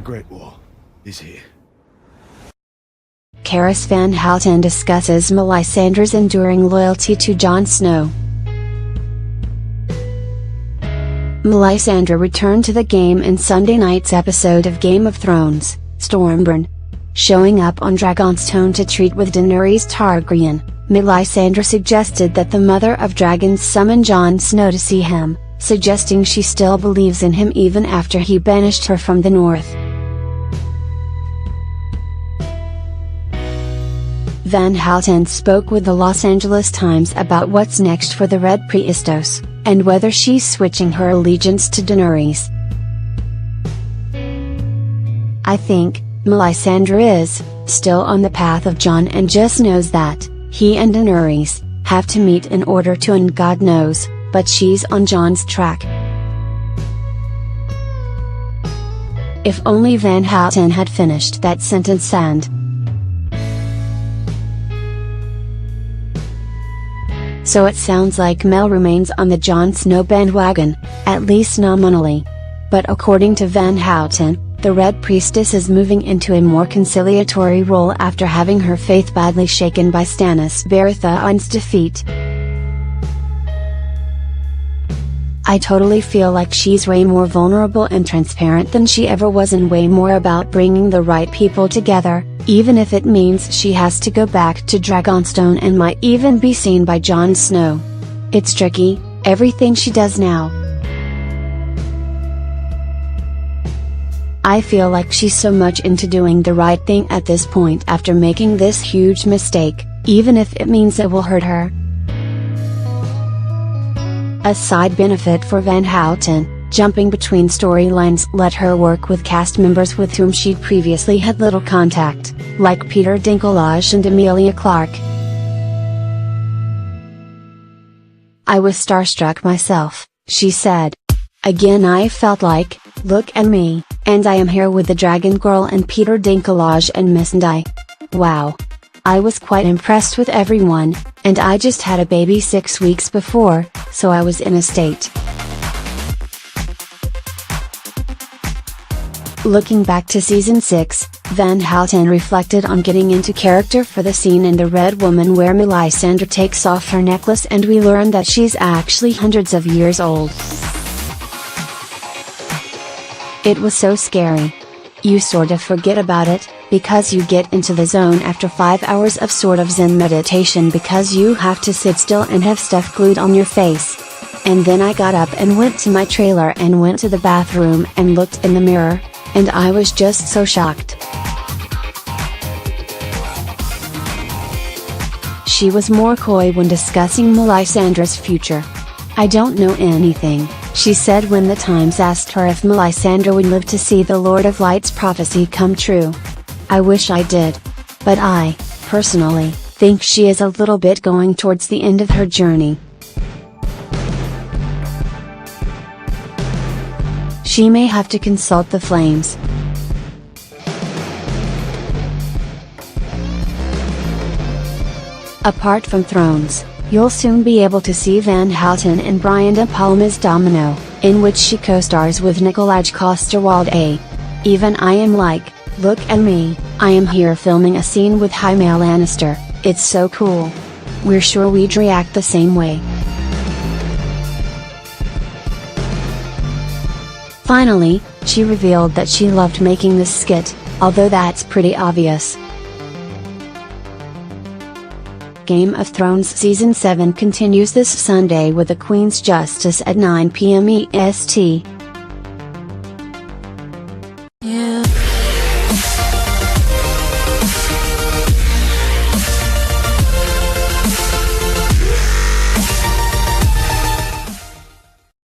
The Great Wall is here. Carice van Houten discusses Melisandre's enduring loyalty to Jon Snow. Melisandre returned to the game in Sunday night's episode of Game of Thrones, Stormborn. Showing up on Dragonstone to treat with Daenerys Targaryen, Melisandre suggested that the Mother of Dragons summon Jon Snow to see him, suggesting she still believes in him even after he banished her from the north. Van Houten spoke with the Los Angeles Times about what's next for the Red Priestess, and whether she's switching her allegiance to Daenerys. "I think Melisandre is still on the path of Jon and just knows that he and Daenerys have to meet in order to end God knows, but she's on Jon's track." If only Van Houten had finished that sentence and so it sounds like Mel remains on the Jon Snow bandwagon, at least nominally. But according to Van Houten, the Red Priestess is moving into a more conciliatory role after having her faith badly shaken by Stannis Baratheon's defeat. "I totally feel like she's way more vulnerable and transparent than she ever was, and way more about bringing the right people together, even if it means she has to go back to Dragonstone and might even be seen by Jon Snow. It's tricky, everything she does now. I feel like she's so much into doing the right thing at this point after making this huge mistake, even if it means it will hurt her." A side benefit for Van Houten, jumping between storylines let her work with cast members with whom she'd previously had little contact, like Peter Dinklage and Emilia Clarke. "I was starstruck myself," she said. "Again, I felt like, look at me, and I am here with the Dragon Girl and Peter Dinklage and Melisandre. Wow. I was quite impressed with everyone, and I just had a baby 6 weeks before, so I was in a state." Looking back to season 6, Van Houten reflected on getting into character for the scene in The Red Woman where Melisandre takes off her necklace and we learn that she's actually hundreds of years old. "It was so scary. You sort of forget about it, because you get into the zone after 5 hours of sort of Zen meditation because you have to sit still and have stuff glued on your face. And then I got up and went to my trailer and went to the bathroom and looked in the mirror, and I was just so shocked." She was more coy when discussing Melisandre's future. "I don't know anything," she said when the Times asked her if Melisandre would live to see the Lord of Light's prophecy come true. "I wish I did. But I, personally, think she is a little bit going towards the end of her journey. She may have to consult the flames." Apart from Thrones, you'll soon be able to see Van Houten in Brian De Palma's Domino, in which she co-stars with Nikolaj Coster-Waldau. "Even I am like, look at me, I am here filming a scene with Jaime Lannister, it's so cool. We're sure we'd react the same way." Finally, she revealed that she loved making this skit, although that's pretty obvious. Game of Thrones Season 7 continues this Sunday with the Queen's Justice at 9 p.m. EST.